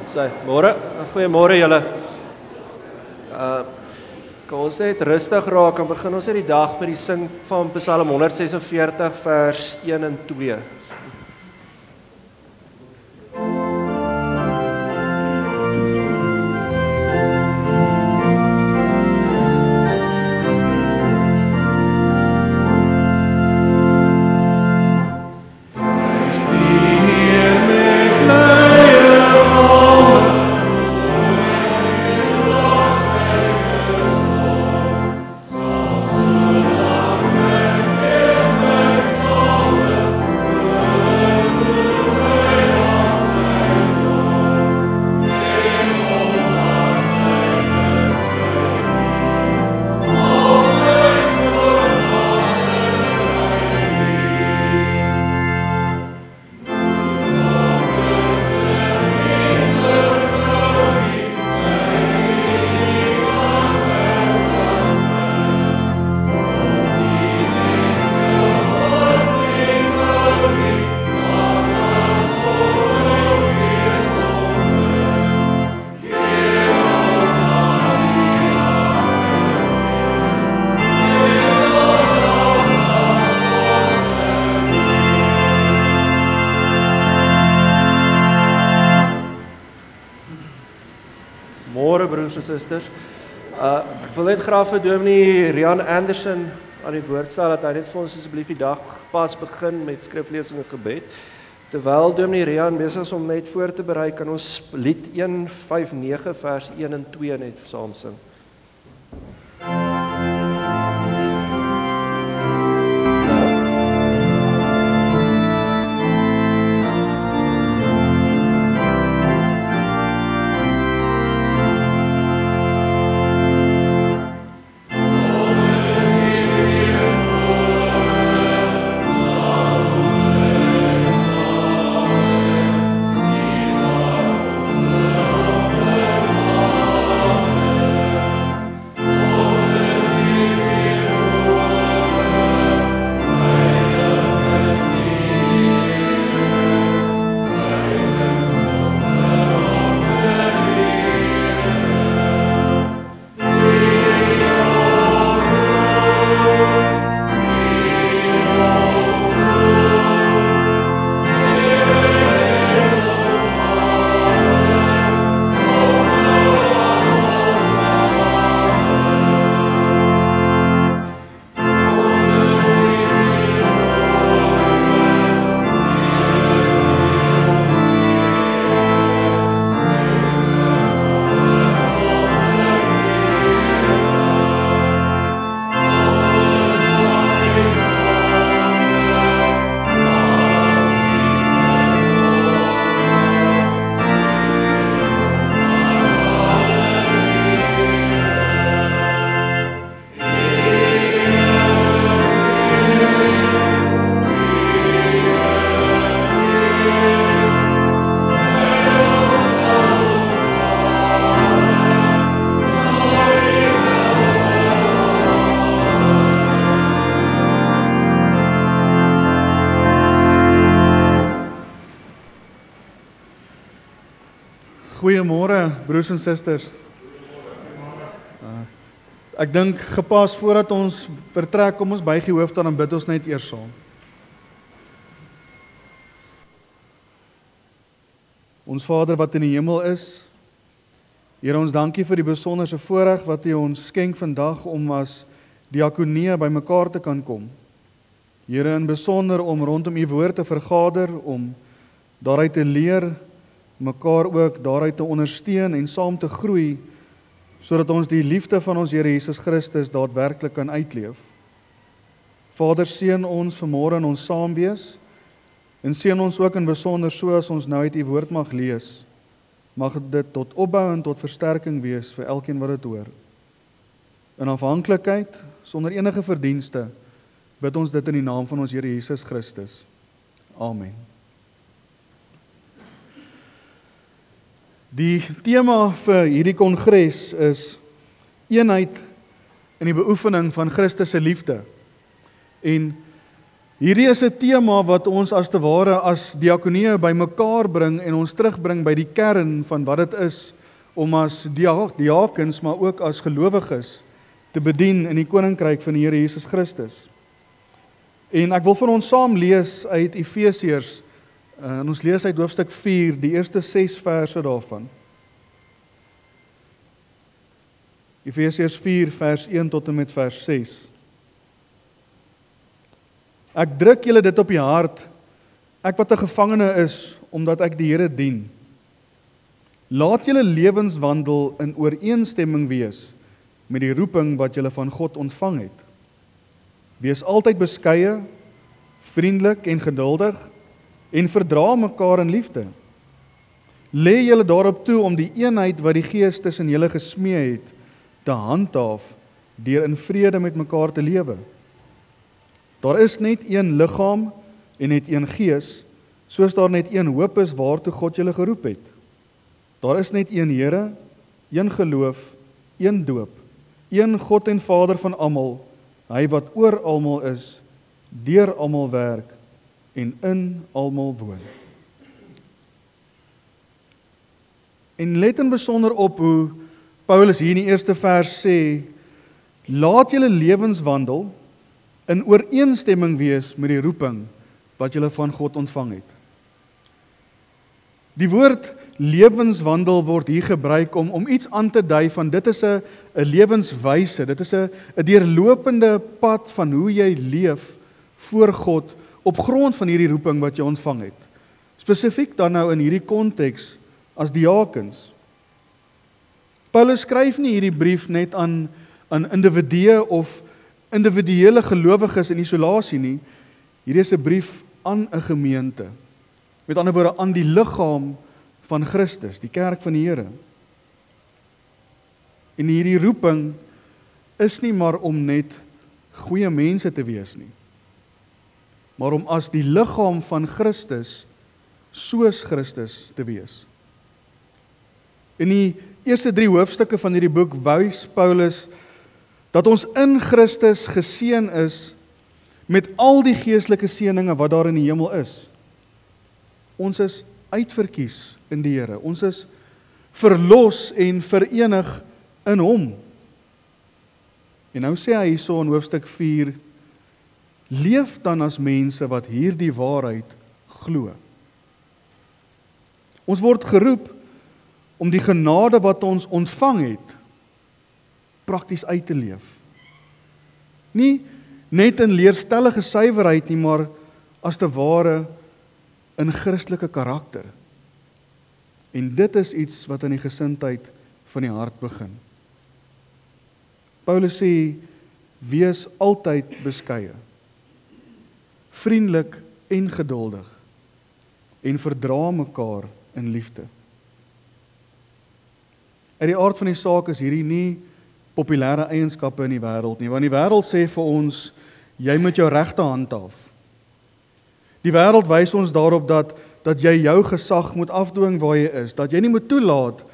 Môre, goeiemôre julle. Kan ons net rustig raak en begin ons net die dag met die sing van Psalm 146 vers 1 en 2. Susters. Ek wil net graag vir Dominee Rian Anderson aan die woord stel dat hy net vir ons asseblief die dag pas begin met skriflesing en gebed. Terwyl Dominee Rian besig is om net voor te berei, kan ons lied 159 vers 1 en 2 net saam sing. Goeiemôre broers en susters. Ek dink gepas voordat ons vertrek, kom ons buig die hoofd aan en bid ons net eers saam. Ons Vader wat in die hemel is, Here, ons dankie vir die besonderse voorreg wat U ons skenk vandag om as diakonie by mekaar te kan kom. Here, in besonder om rondom U woord te vergader, om daaruit te leer, mekaar ook daaruit te ondersteun en saam te groei, sodat ons die liefde van ons Here Jesus Christus daadwerklik kan uitleef. Vader, seën ons vanmôre in ons saamwees, en seën ons ook in besonder so as ons nou uit U woord mag lees. Mag dit tot opbou en tot versterking wees vir elkeen wat dit hoor. In afhanklikheid, sonder enige verdienste, bid ons dit in die naam van ons Here Jesus Christus. Amen. Die tema vir hierdie kongres is eenheid in die beoefening van Christus se liefde. En Hierdie is 'n tema wat ons as te ware as diakonie bymekaar bring en ons terugbring by die kern van wat dit is om as diakens, maar ook as gelowiges te bedien in die koninkryk van die Here Jesus Christus. En ek wil vir ons saam lees uit Efesiërs, en ons lees uit hoofstuk 4, die eerste 6 verse daarvan. Efesiërs 4 vers 1 tot en met vers 6. Ek druk julle dit op die hart, ek wat 'n gevangene is, omdat ek die Here dien. Laat julle lewenswandel in ooreenstemming wees met die roeping wat julle van God ontvang het. Wees altyd beskeie, vriendelik en geduldig, en verdra mekaar in liefde. Lê julle daarop toe om die eenheid wat die Gees tussen julle gesmee het, te handhaaf, deur in vrede met mekaar te lewe. Daar is net een liggaam en net een Gees, soos daar net een hoop is waartoe God julle geroep het. Daar is net een Here, een geloof, een doop, een God en Vader van almal, hy wat oor almal is, deur almal werk en in almal woon. En let in besonder op hoe Paulus hier in die eerste vers sê, laat julle lewenswandel in ooreenstemming wees met die roeping wat julle van God ontvang het. Die woord lewenswandel word hier gebruik om iets aan te dui van dit is 'n lewenswyse, dit is 'n deurlopende pad van hoe jy leef voor God op grond van hierdie roeping wat jy ontvang het. Spesifiek dan nou in hierdie konteks as diakens. Paulus skryf nie hierdie brief net aan individue of individuele gelowiges in isolasie nie. Hierdie is 'n brief aan 'n gemeente. Met ander woorde aan die liggaam van Christus, die kerk van die Here. En hierdie roeping is nie maar om net goeie mense te wees nie, maar om as die liggaam van Christus soos Christus te wees. In die eerste 3 hoofstukke van hierdie boek wys Paulus dat ons in Christus geseën is met al die geestelike seëninge wat daar in die hemel is. Ons is uitverkies in die Here. Ons is verlos en verenig in hom. En nou sê hy hierso in hoofstuk 4, leef dan as mense wat hierdie waarheid glo. Ons word geroep om die genade wat ons ontvang het, prakties uit te leef. Nie net in leerstellige suiwerheid nie, maar as te ware in Christelike karakter. En dit is iets wat in die gesindheid van die hart begin. Paulus sê, wees altyd beskeie, vriendelik en geduldig, en verdra mekaar in liefde. Uit die aard van die saak is hierdie nie populêre eienskappe in die wêreld nie, want die wêreld sê vir ons, jy moet jou regte handhaaf. Die wêreld wys ons daarop dat jy jou gesag moet afdwing waar jy is, dat jy nie moet toelaat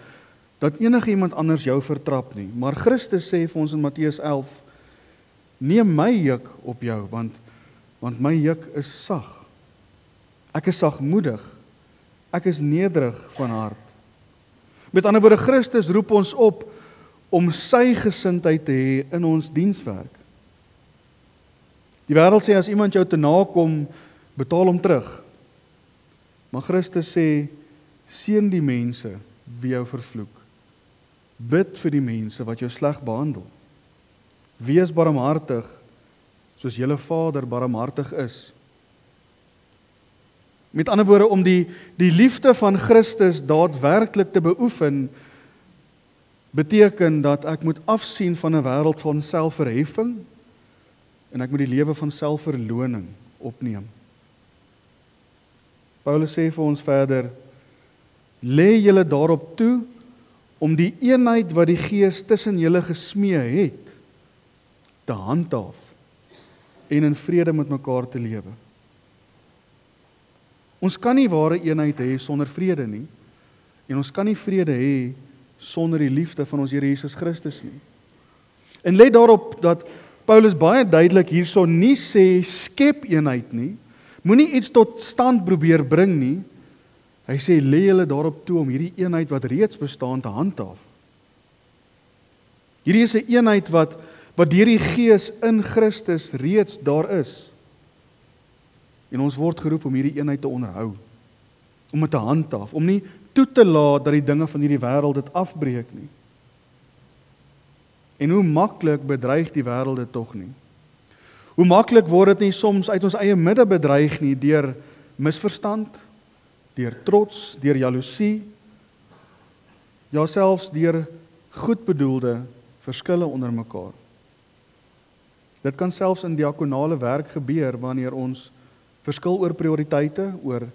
dat enige iemand anders jou vertrap nie. Maar Christus sê vir ons in Matteus 11, neem my juk op jou, want my juk is sag. Ek is sagmoedig, ek is nederig van hart. Met ander woorde, Christus roep ons op om sy gesindheid te hê in ons dienswerk. Die wêreld sê as iemand jou te nakom, betaal hom terug. Maar Christus sê, seën die mense wie jou vervloek. Bid vir die mense wat jou sleg behandel. Wees barmhartig, soos julle Vader barmhartig is. Met ander woorde, om die liefde van Christus daadwerklik te beoefen, beteken dat ek moet afsien van 'n wêreld van selfverheffing en ek moet die lewe van selfverloning opneem. Paulus sê vir ons verder, lê julle daarop toe om die eenheid wat die Gees tussen julle gesmee het, te handhaaf en in vrede met mekaar te lewe. Ons kan nie ware eenheid hê sonder vrede nie, en ons kan nie vrede hê sonder die liefde van ons Here Jesus Christus nie. En let daarop dat Paulus baie duidelik hierso nie sê skep eenheid nie, moenie iets tot stand probeer bring nie. Hy sê lê julle daarop toe om hierdie eenheid wat reeds bestaan te handhaaf. Hierdie is 'n eenheid wat deur die Gees in Christus reeds daar is. En ons word geroep om hierdie eenheid te onderhou, om dit te handhaaf, om nie toe te laat dat die dinge van hierdie wêreld dit afbreek nie. En hoe maklik bedreig die wêreld dit tog nie? Hoe maklik word dit nie soms uit ons eie midde bedreig nie, deur misverstand, deur trots, deur jaloesie, ja selfs deur goedbedoelde verskille onder mekaar. Dit kan selfs in diakonale werk gebeur wanneer ons verskil oor prioriteite, oor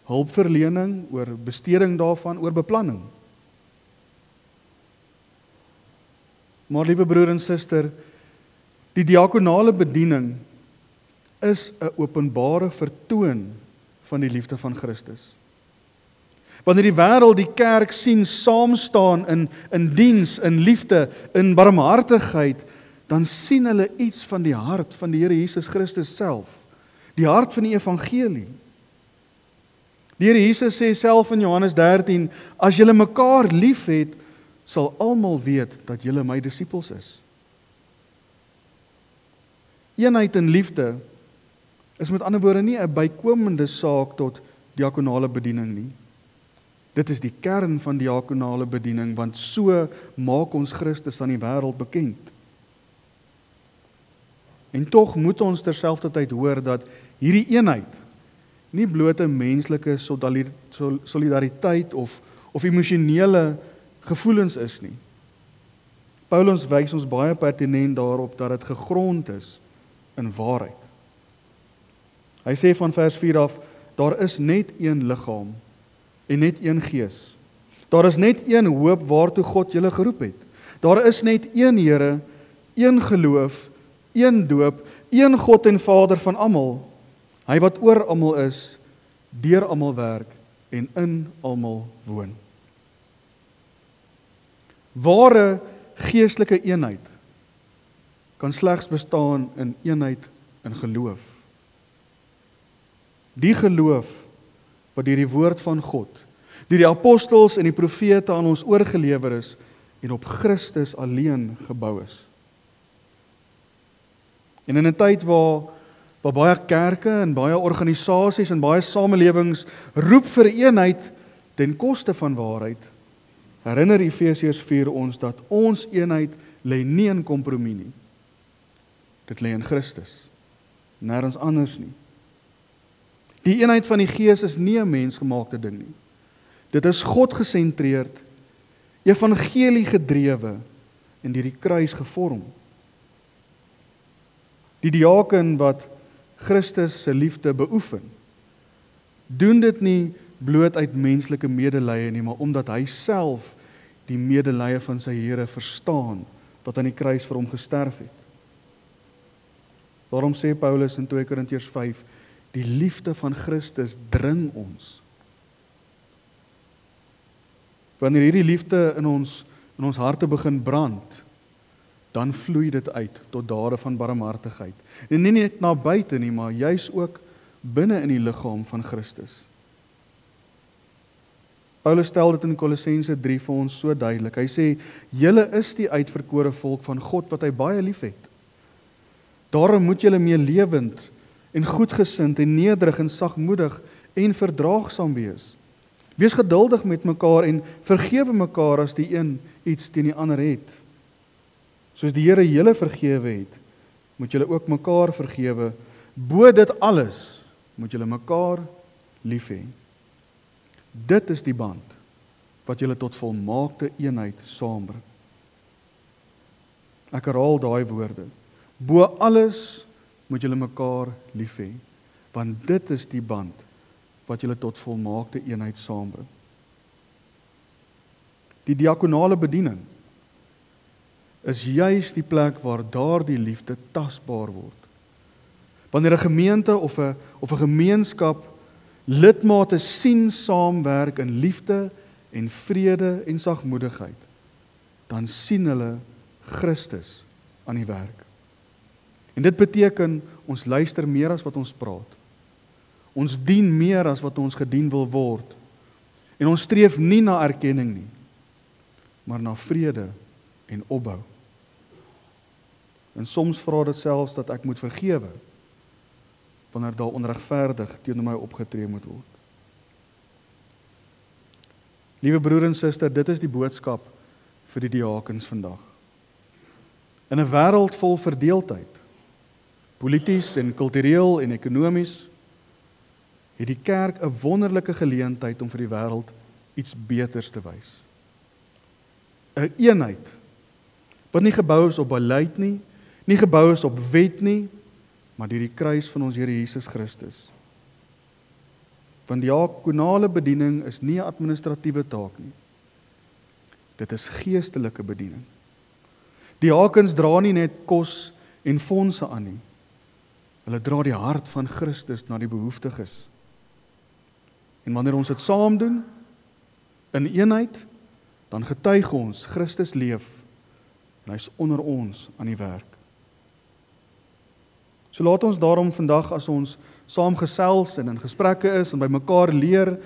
hulpverlening, oor besteding daarvan, oor beplanning. Maar liewe broer en suster, die diakonale bediening is 'n openbare vertoon van die liefde van Christus. Wanneer die wêreld die kerk sien saam staan in diens, in liefde, in barmhartigheid, dan sien hulle iets van die hart van die Here Jesus Christus self, die hart van die evangelie. Die Here Jesus sê self in Johannes 13, as julle mekaar liefhet, sal almal weet dat julle my disippels is. Eenheid in liefde is met ander woorde nie 'n bykomende saak tot diakonale bediening nie. Dit is die kern van diakonale bediening, want so maak ons Christus aan die wêreld bekend. En tog moet ons terselfdertyd hoor dat hierdie eenheid nie bloot 'n menslike solidariteit of emosionele gevoelens is nie. Paulus wys ons baie pertinent daarop dat dit gegrond is in waarheid. Hy sê van vers 4 af, daar is net een liggaam en net een gees. Daar is net een hoop waartoe God julle geroep het. Daar is net een Here, een geloof, een doop, een God en Vader van almal. Hy wat oor almal is, deur almal werk en in almal woon. Ware geestelike eenheid kan slegs bestaan in eenheid in geloof. Die geloof wat deur die woord van God, deur die apostels en die profete aan ons oorgelewer is en op Christus alleen gebou is. En in 'n tyd waar baie kerke en baie organisasies en baie samelewings roep vir eenheid ten koste van waarheid, herinner Efesiërs 4 ons dat ons eenheid lê nie in kompromie nie. Dit lê in Christus, nêrens anders nie. Die eenheid van die Gees is nie 'n mensgemaakte ding nie. Dit is God gesentreerd, evangelie gedrewe en deur die kruis gevorm. Die diaken wat Christus se liefde beoefen, doen dit nie bloot uit menslike medelee nie, maar omdat hy self die medelee van sy Here verstaan, wat aan die kruis vir hom gesterf het. Daarom sê Paulus in 2 Korintiërs 5, die liefde van Christus dring ons. Wanneer hierdie liefde in ons harte begin brand, dan vloei dit uit tot dade van barmhartigheid. En nie net na buite nie, maar juis ook binne in die liggaam van Christus. Paulus stel dit in Kolossense 3 vir ons so duidelik. Hy sê, julle is die uitverkore volk van God wat hy baie lief het. Daarom moet julle meelewend en goedgesind en nederig en sagmoedig en verdraagsaam wees. Wees geduldig met mekaar en vergewe mekaar as die een iets teen die ander het. Soos die Here julle vergewe het, moet julle ook mekaar vergewe. Bo dit alles moet julle mekaar lief hê. Dit is die band wat julle tot volmaakte eenheid saambring. Ek herhaal daai woorde. Bo alles moet julle mekaar lief hê, want dit is die band wat julle tot volmaakte eenheid saambring. Die diakonale bediening is juis die plek waar daardie liefde tasbaar word. Wanneer 'n gemeente of 'n gemeenskap lidmate sien saamwerk in liefde en vrede en sagmoedigheid, dan sien hulle Christus aan die werk. En dit beteken, ons luister meer as wat ons praat. Ons dien meer as wat ons gedien wil word. En ons streef nie na erkenning nie, maar na vrede en opbou. En soms vra dit selfs dat ek moet vergewe, wanneer daar onregverdig teenoor my opgetree moet word. Liewe broer en suster, dit is die boodskap vir die diakens vandag. In 'n wêreld vol verdeeldheid, polities en kultureel en ekonomies, het die kerk 'n wonderlike geleentheid om vir die wêreld iets beters te wys. 'n eenheid, wat nie gebou is op beleid nie, nie gebou is op wet nie, maar deur die kruis van ons Here Jesus Christus. Want die diakonale bediening is nie 'n administratiewe taak nie. Dit is geestelike bediening. Diakens dra nie net kos en fondse aan nie. Hulle dra die hart van Christus na die behoeftiges. En wanneer ons dit saam doen, in eenheid, dan getuig ons, Christus leef, en hy is onder ons aan die werk. So laat ons daarom vandag, as ons saam gesels en in gesprekke is, en by mekaar leer,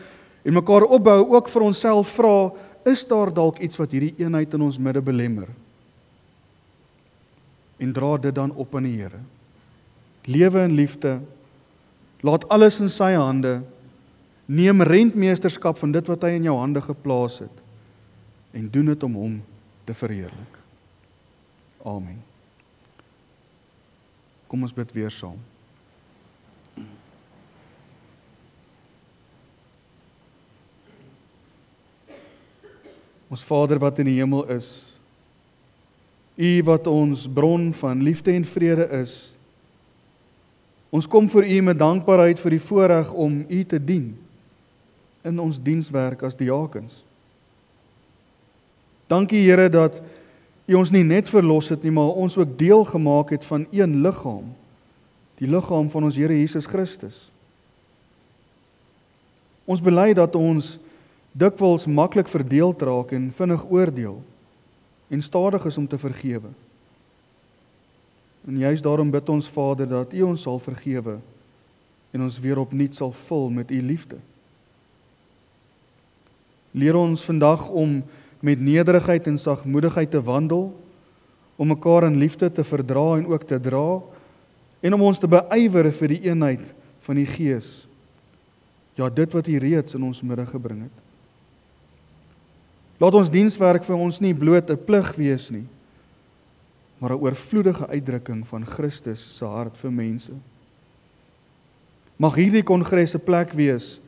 en mekaar opbou, ook vir onsself vra, is daar dalk iets wat hierdie eenheid in ons midde belemmer? En dra dit dan op aan die Here. Lewe in liefde, laat alles in sy hande, neem rentmeesterskap van dit wat hy in jou hande geplaas het, en doen dit om hom te verheerlik. Amen. Kom ons bid weer saam. Ons Vader wat in die hemel is, U wat ons bron van liefde en vrede is, ons kom voor U met dankbaarheid vir die voorreg om U te dien in ons dienswerk as diakens. Dankie Here dat U ons nie net verlos het nie, maar ons ook deel gemaak het van een liggaam, die liggaam van ons Here Jesus Christus. Ons bely dat ons dikwels maklik verdeeld raak en vinnig oordeel en stadig is om te vergewe. En juist daarom bid ons Vader dat U ons sal vergewe en ons weer opnuut sal vul met U liefde. Leer ons vandag om met nederigheid en sagmoedigheid te wandel, om mekaar in liefde te verdra en ook te dra, en om ons te beywer vir die eenheid van die Gees. Ja, dit wat U reeds in ons midde gebring het. Laat ons dienswerk vir ons nie bloot 'n plig wees nie, maar 'n oorvloedige uitdrukking van Christus se hart vir mense. Mag hierdie kongres 'n plek wees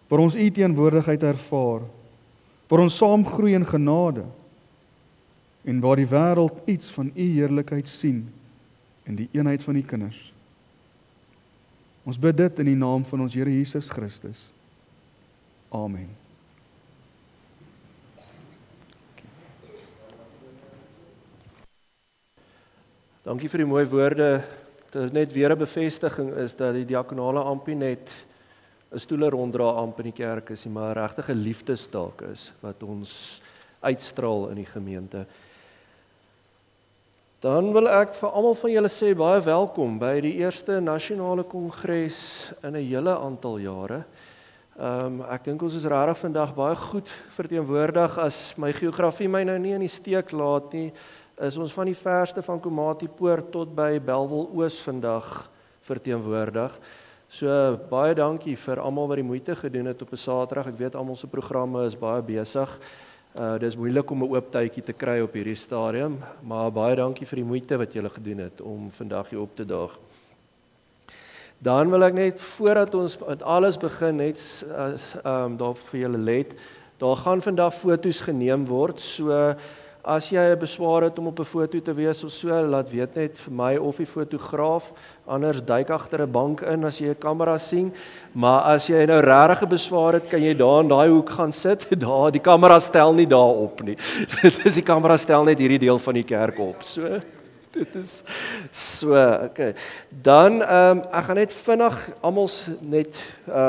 waar ons U teenwoordigheid ervaar, waar ons saam groei in genade en waar die wêreld iets van U heerlikheid sien in die eenheid van die kinders. Ons bid dit in die naam van ons Here Jesus Christus. Amen. Dankie vir die mooi woorde. Dit net weer 'n bevestiging is dat die diakonale amp nie net 'n stoele ronddra amp in die kerk is, maar regtig 'n liefdestaak is wat ons uitstraal in die gemeente. Dan wil ek vir almal van julle sê baie welkom by die eerste nasionale kongres in 'n hele aantal jare. Ek dink ons is regtig vandag baie goed verteenwoordig. As my geografie my nou nie in die steek laat nie, is ons van die verste van Komatipoort tot by Bellville Oos vandag verteenwoordig. So baie dankie vir almal wat die moeite gedoen het op 'n Saterdag. Ek weet almal se programme is baie besig. Dis moeilik om 'n oop tydjie te kry op hierdie stadium, maar baie dankie vir die moeite wat julle gedoen het om vandag hier op te daag. Dan wil ek net voordat ons met alles begin net daar vir julle let, daar gaan vandag foto's geneem word. So as jy 'n beswaar het om op 'n foto te wees of so, laat weet net vir my of die fotograaf, anders duik agter 'n bank in as jy 'n kamera sien. Maar as jy nou regtig 'n beswaar het, kan jy daar in daai hoek gaan sit. Daar, die kamera stel nie daar op nie. Dit is die kamera stel net hierdie deel van die kerk op. So dit is so, okay. Dan ek gaan net vinnig almal net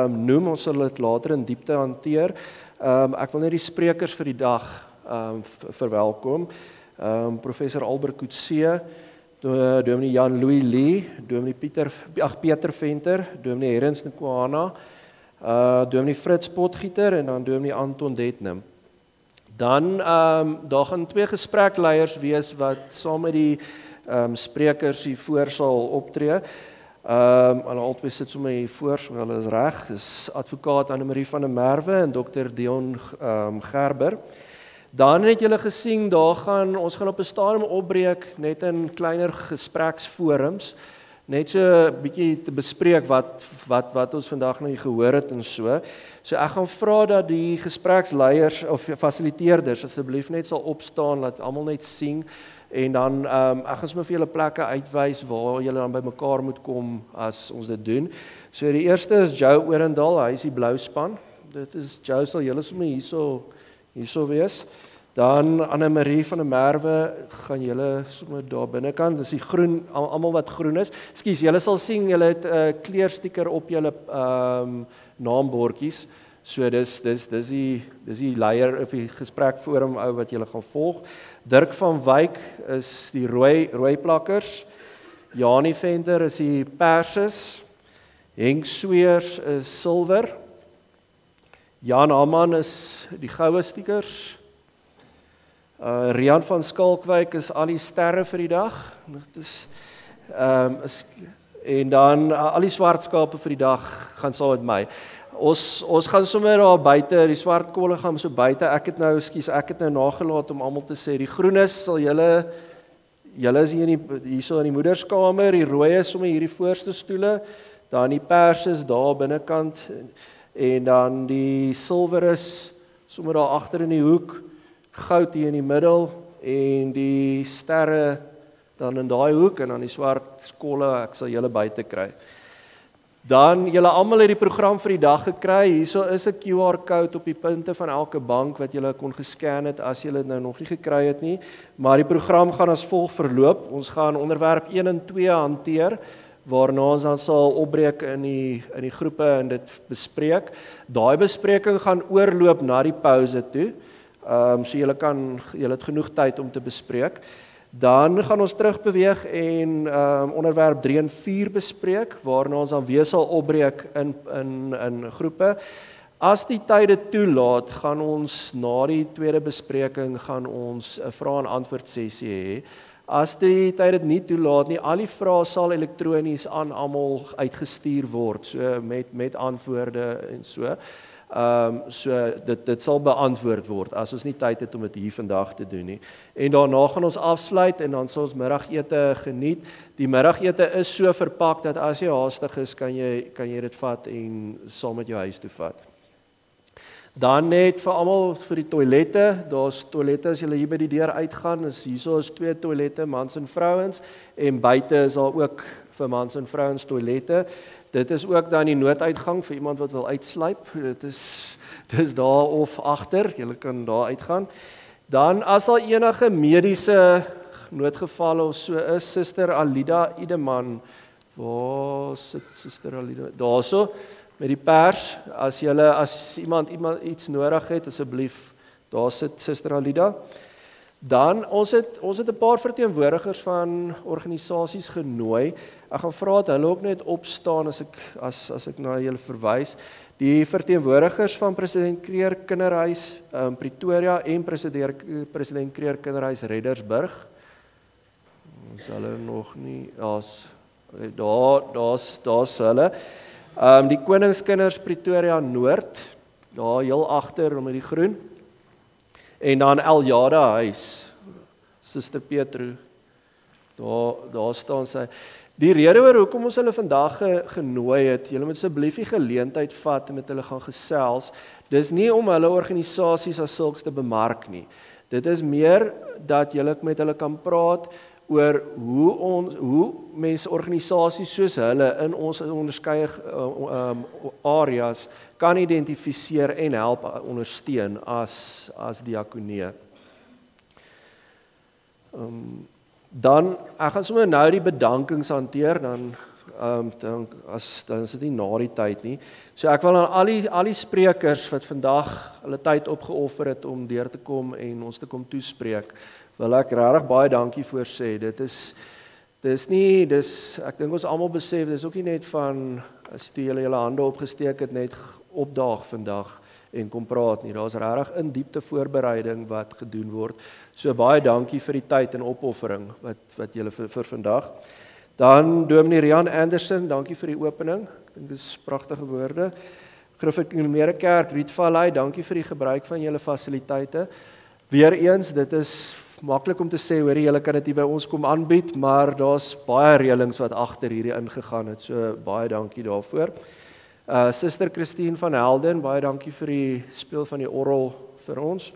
noem, ons sal dit later in diepte hanteer. Ek wil net die sprekers vir die dag verwelkom. Professor Albert Coetzee, Dominee Jan-Louis Lee, Dominee Peter Venter, Dominee Herrens Nkwana, Dominee Fritz Potgieter en dan Dominee Anton Detnem. Dan daar gaan 2 gesprekleiers wees wat saam met die sprekers hier voor sal optree. Hulle albei sit sommer hier voor, so hulle is reg. Dis advokaat Anne-Marie van der Merwe en Dr. Dion Gerber. Dan het julle gesien, ons gaan op 'n stadium opbreek net in kleiner gespreksforums, net so 'n bietjie te bespreek wat ons vandag nou gehoor het en so. So ek gaan vra dat die gespreksleiers of fasiliteerders asseblief net sal opstaan, laat almal net sien en dan ek gaan sommer vir julle plekke uitwys waar julle dan bymekaar moet kom as ons dit doen. So die eerste is Joe Orendal, hy is die blou span. Dit is Joe, sal julle sommer hierso wees. Dan Anne-Marie van der Merwe gaan julle sommer daar binnekant. Dis die groen, almal wat groen is. Ekskuus, julle sal sien julle het 'n kleurstiker op julle naambordjies. So dis die leier of die gesprekforum ou wat julle gaan volg. Dirk van Wyk is die rooi plakkers. Janie Venter is die perses. Henk Sweers is silwer. Jan Hamman is die goue stickers. Rian van Skalkwyk is al die sterre vir die dag. Dit is en dan al die swart skape vir die dag gaan saam met my. Ons gaan sommer daar buite, die swart kolle gaan so buite. Ek het nou nagelaat om almal te sê, die groenes sal julle is hierso in die moederskamer, die rooi is sommer hierdie voorste stoele, dan die pers is daar binnekant en dan die silwer is sommer daar agter in die hoek, goud hier in die middel en die sterre dan in daai hoek en dan die swart skolle, ek sal julle buite kry. Dan julle almal het die program vir die dag gekry. Hierso is 'n QR-kode op die punte van elke bank wat julle kon gescan het as julle dit nou nog nie gekry het nie. Maar die program gaan as volg verloop. Ons gaan onderwerp 1 en 2 hanteer, waarna ons dan sal opbreek in die groepe en dit bespreek. Daai bespreking gaan oorloop na die pause toe. So julle het genoeg tyd om te bespreek. Dan gaan ons terugbeweeg en onderwerp 3 en 4 bespreek, waarna ons dan weer sal opbreek in groepe. As die tyd dit toelaat, gaan ons na die tweede bespreking gaan ons 'n vrae en antwoord sessie hê. As die tyd dit nie toelaat nie, al die vrae sal elektronies aan almal uitgestuur word, so met antwoorde en so. So dit sal beantwoord word as ons nie tyd het om dit hier vandag te doen nie. En daarna gaan ons afsluit en dan sal ons middagete geniet. Die middagete is so verpak dat as jy haastig is, kan jy dit vat en saam met jou huis toe vat. Dan net vir almal vir die toilette, daar's toilette as jy hier by die deur uitgaan, hierso is 2 toilette, mans en vrouens en buite is daar ook vir mans en vrouens toilette. Dit is ook dan die nooduitgang vir iemand wat wil uitsluip. Dis daar of agter, jy kan daar uitgaan. Dan as daar enige mediese noodgevalle of so is, Suster Alida Ideman, waar sit Suster Alida? Daarso met die pers, as iemand iets nodig het, asseblief, daar sit Suster Alida. Dan ons het 'n paar verteenwoordigers van organisasies genooi. Ek gaan vra dat hulle ook net opstaan as ek na julle verwys. Die verteenwoordigers van President Kreer Kinderhuis Pretoria en President Kreer Kinderhuis Reddersburg. Ons hulle nog nie daar's hulle. Die Koningskinders Pretoria Noord, daar heel agter met die groen. En dan Eljada huis, Suster Petru, daar staan sy. Die rede oor hoekom ons hulle vandag genooi het, julle moet asseblief die geleentheid vat en met hulle gaan gesels, dis nie om hulle organisasies as sulks te bemark nie. Dit is meer dat julle met hulle kan praat oor hoe mense organisasies soos hulle in ons onderskeie areas kan identifiseer en help ondersteun as diakonie. Dan ek gaan sommer nou die bedankings hanteer, dan is dit nie na die tyd nie. So ek wil aan al die sprekers wat vandag hulle tyd opgeoffer het om deur te kom en ons te kom toespreek, wil ek regtig baie dankie voor sê. Ek dink ons almal besef, dis ook nie net van, as jy julle hande opgesteek het, net opdaag vandag en kom praat nie. Daar's regtig in diepte voorbereiding wat gedoen word. So baie dankie vir die tyd en opoffering wat julle vir vandag. Dan Dominee Rian Anderson, dankie vir die opening. Ek dink dis pragtige woorde. Gereformeerde Kerk Rietvallei, dankie vir die gebruik van julle fasiliteite. Weereens, dit is maklik om te sê, hoor julle kan dit hier by ons kom aanbied, maar daar's baie reëlings wat agter hierdie ingegaan het. So baie dankie daarvoor. Suster Christine van Helden, baie dankie vir die speel van die orgel vir ons.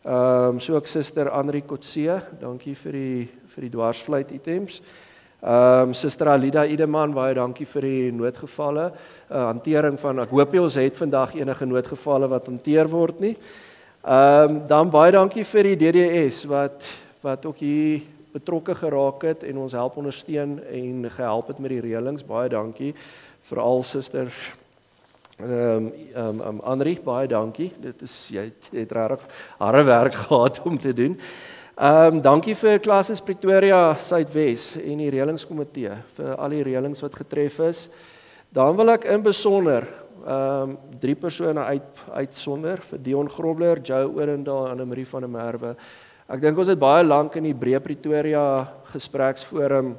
So ook Suster Anri Kotse, dankie vir die dwarsfluit items. Suster Alida Ideman, baie dankie vir die noodgevalle hantering van, ek hoop ons het vandag enige noodgevalle wat hanteer word nie. Dan baie dankie vir die DDS wat ook hier betrokke geraak het en ons help ondersteun en gehelp het met die reëlings. Baie dankie. Veral Suster Anri, baie dankie. Jy het regtig harde werk gehad om te doen. Dankie vir Classes Pretoria Suidwes en die reëlingskomitee vir al die reëlings wat getref is. Dan wil ek in besonder 3 persone uitsonder vir Dion Grobler, Joe Orendaal en Anne-Marie van der Merwe. Ek dink ons het baie lank in die Breë Pretoria gespreksforum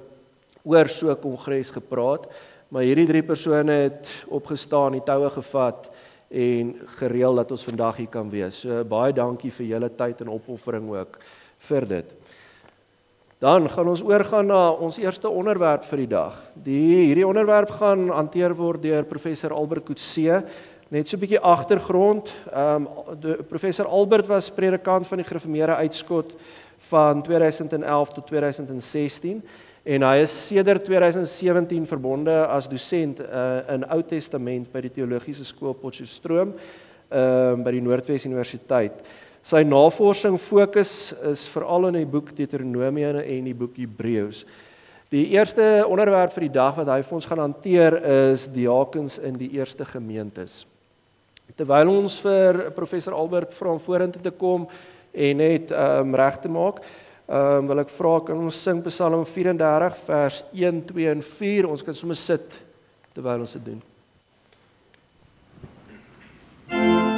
oor so 'n kongres gepraat, maar hierdie 3 persone het opgestaan, die toue gevat en gereël dat ons vandag hier kan wees. So baie dankie vir julle tyd en opoffering ook vir dit. Dan gaan ons oorgaan na ons eerste onderwerp vir die dag. Hierdie onderwerp gaan hanteer word deur professor Albert Kutse. Net so 'n bietjie agtergrond. Professor Albert was predikant van die gereformeerde uitskot van 2011 tot 2016 en hy is sedert 2017 verbonde as dosent in Ou Testament by die Teologiese Skool Potchefstroom by die Noordwes Universiteit. Sy navorsing fokus is veral in die boek Deuteronomium en die boek Hebreëus. Die eerste onderwerp vir die dag wat hy vir ons gaan hanteer is diakens in die eerste gemeentes. Terwyl ons vir professor Albert vra om vorentoe te kom en net reg te maak, wil ek vra, kan ons sing Psalm 34 vers 1, 2 en 4. Ons kan sommer sit terwyl ons dit doen. Oh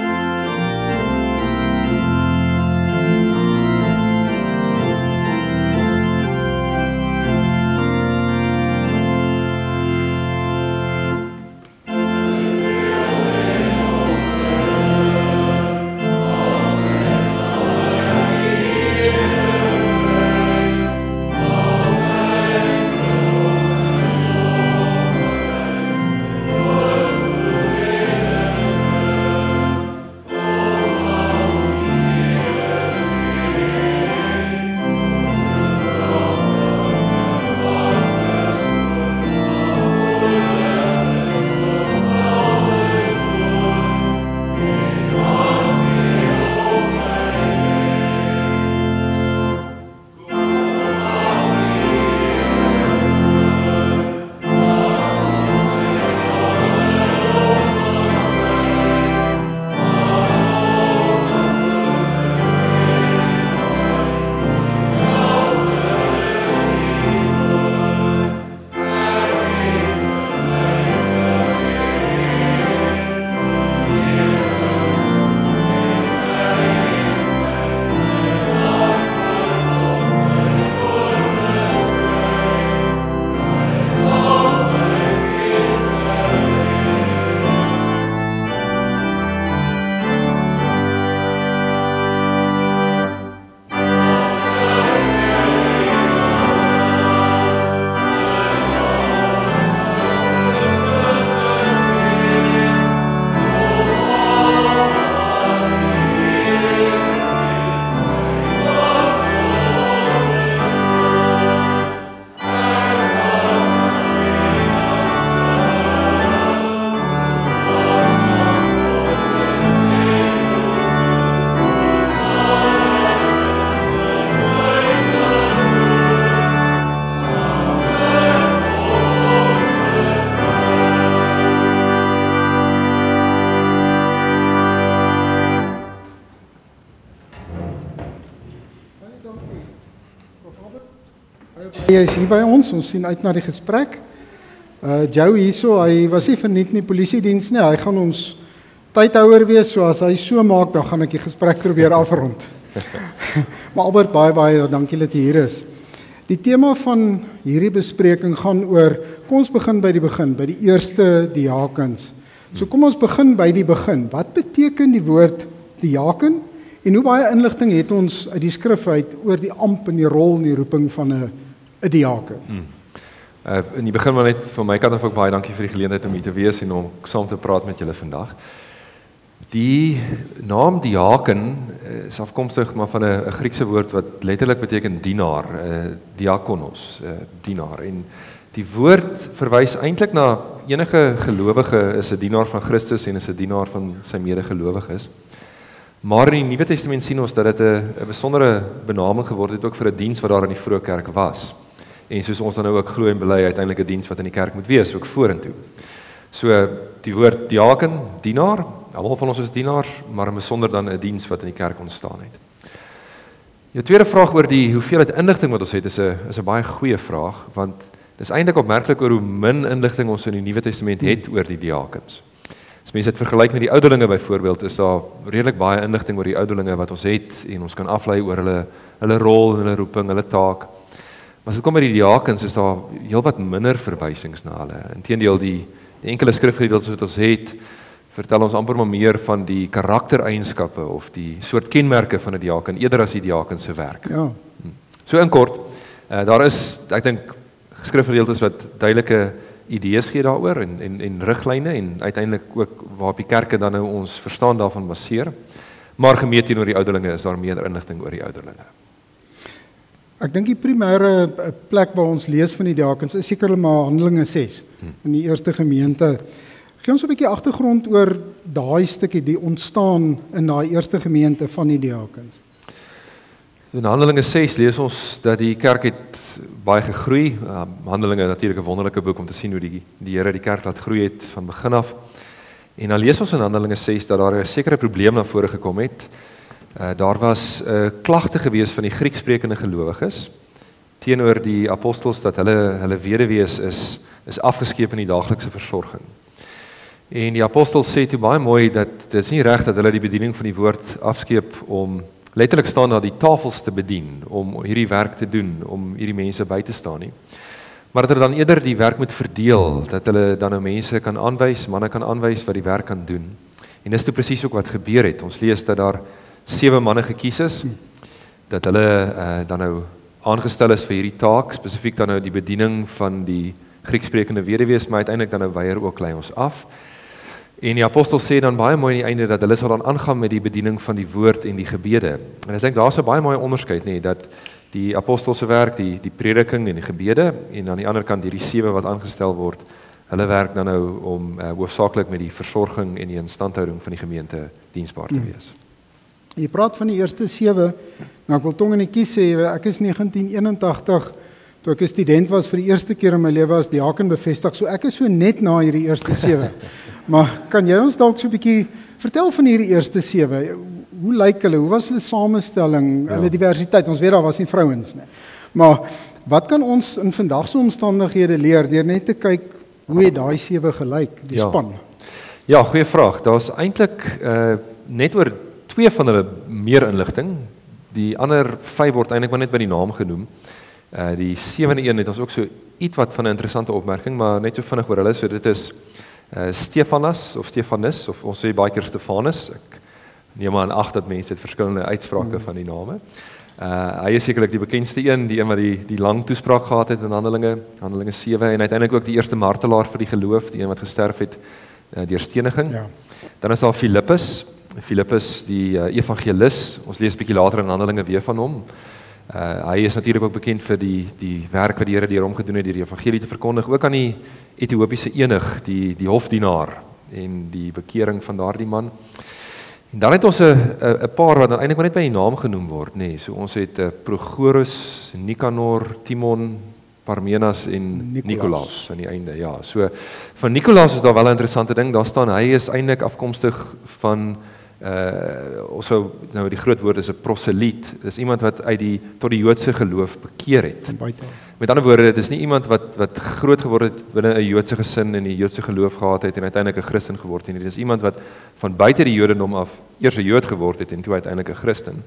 Hy is hier by ons sien uit na die gesprek. Joe hierso, hy was nie verniet in die polisiediens nie, hy gaan ons tydhouer wees, so as hy so maak, dan gaan ek die gesprek probeer afrond. Maar Albert, baie dankie dat jy hier is. Die tema van hierdie bespreking gaan oor, kom ons begin by die begin, by die eerste diakens. So kom ons begin by die begin. Wat beteken die woord diaken? En hoe baie inligting het ons uit die skrif uit oor die amp en die rol en die roeping van 'n diaken? In die begin maar net van my kant af ook baie dankie vir die geleentheid om hier te wees en om saam te praat met julle vandag. Die naam diaken is afkomstig maar van 'n Griekse woord wat letterlik beteken dienaar, diakonos, dienaar. En die woord verwys eintlik na enige gelowige is 'n dienaar van Christus en is 'n dienaar van sy medegelowiges. Maar in die Nuwe Testament sien ons dat dit 'n besondere benaming geword het ook vir 'n diens wat daar in die vroeë kerk was. En soos ons dan nou ook glo en bely, uiteindelik 'n diens wat in die kerk moet wees, ook vorentoe. So die woord diaken, dienaar, almal van ons is dienaars, maar in besonder dan 'n diens wat in die kerk ontstaan het. Jou tweede vraag oor die hoeveelheid inligting wat ons het is 'n baie goeie vraag, want dis eintlik opmerklik oor hoe min inligting ons in die Nuwe Testament het oor die diakens. As mense dit vergelyk met die ouderlinge byvoorbeeld, is daar redelik baie inligting oor die ouderlinge wat ons het en ons kan aflei oor hulle rol en hulle roeping, hulle taak. Maar as dit kom by die diakens is daar heelwat minder verwysings na hulle. Inteendeel die enkele skrifgedeeltes wat ons het, vertel ons amper maar meer van die karaktereienskappe of die soort kenmerke van 'n diaken eerder as die diaken se werk. Ja. So in kort, daar is ek dink skrifgedeeltes wat duidelike idees gee daaroor en riglyne en uiteindelik ook waarop die kerke dan nou ons verstaan daarvan baseer. Maar gemeet teenoor die ouderlinge is daar meer inligting oor die ouderlinge. Ek dink die primêre plek waar ons lees van die diakens is seker maar Handelinge 6 in die eerste gemeente. Gee ons 'n bietjie agtergrond oor daai stukkie die ontstaan in daai eerste gemeente van die diakens. In Handelinge 6 lees ons dat die kerk het baie gegroei. Handelinge natuurlik 'n wonderlike boek om te sien hoe die Here die kerk laat groei het van begin af. En dan lees ons in Handelinge 6 dat daar 'n sekere probleem na vore gekom het. Daar was klagte gewees van die Grieksprekende gelowiges teenoor die apostels dat hulle weduwees is afgeskeep in die daaglikse versorging. En die apostels sê toe baie mooi dat dit is nie reg dat hulle die bediening van die woord afskeep om letterlik staan na die tafels te bedien, om hierdie werk te doen, om hierdie mense by te staan nie. Maar dat hulle dan eerder die werk moet verdeel, dat hulle dan nou mense kan aanwys, manne kan aanwys wat die werk kan doen. En dis toe presies ook wat gebeur het. Ons lees dat daar 7 manne gekies is, dat hulle dan nou aangestel is vir hierdie taak, spesifiek dan nou die bediening van die Grieksprekende weduwees, maar uiteindelik dan nou weier ook lei ons af. En die apostel sê dan baie mooi aan die einde dat hulle sal dan aangaan met die bediening van die woord en die gebede. En ek dink daar's 'n baie mooi onderskeid, nê, dat die apostel se werk, die prediking en die gebede, en aan die ander kant hierdie 7 wat aangestel word, hulle werk dan nou om hoofsaaklik met die versorging en die instandhouding van die gemeente diensbaar te wees. Jy praat van die eerste 7, nou ek wil tong in die kies sê, ek is 1981, toe ek 'n student was vir die eerste keer in my lewe as diaken bevestig, so ek is so net na hierdie eerste 7. Maar kan jy ons dalk so 'n bietjie vertel van hierdie eerste 7? Hoe lyk hulle? Hoe was hulle samestelling, hulle diversiteit? Ons weet daar was nie vrouens nie. Maar wat kan ons in vandag se omstandighede leer deur net te kyk hoe het daai 7 gelyk, die span? Ja, goeie vraag. Daar's eintlik net oor 2 van hulle meer inligting. Die ander 5 word eintlik maar net by die naam genoem. Die 7de een het ons ook so ietwat van 'n interessante opmerking, maar net so vinnig oor hulle. So dit is Stefanas of Stefanus, of ons sê baie keer Stefanus. Ek neem aan ag dat mense het verskillende uitsprake van die name. Hy is sekerlik die bekendste een, die een wat die lang toespraak gehad het in Handelinge 7, en uiteindelik ook die eerste martelaar vir die geloof, die een wat gesterf het deur steniging. Ja. Dan is daar Filippus die evangelis. Ons lees 'n bietjie later in Handelinge weer van hom. Hy is natuurlik ook bekend vir die werk wat die Here deur hom gedoen het, deur die evangelie te verkondig, ook aan die Ethiopiese enig, die hofdienaar en die bekering van daardie man. En dan het ons 'n paar wat dan eintlik maar net by die naam genoem word, nê. So ons het Prochorus, Nikanor, Timon, Parmenas en Nikolaas aan die einde. Ja, so van Nikolaas is daar wel 'n interessante ding. Daar staan hy is eintlik afkomstig van Ons sou nou die groot woord is 'n proseliet. Dis iemand wat tot die Joodse geloof bekeer het. Met ander woorde, dit is nie iemand wat groot geword het binne 'n Joodse gesin en die Joodse geloof gehad het en uiteindelik 'n Christen geword het nie. Dis iemand wat van buite die Jodendom af eers 'n Jood geword het en toe uiteindelik 'n Christen.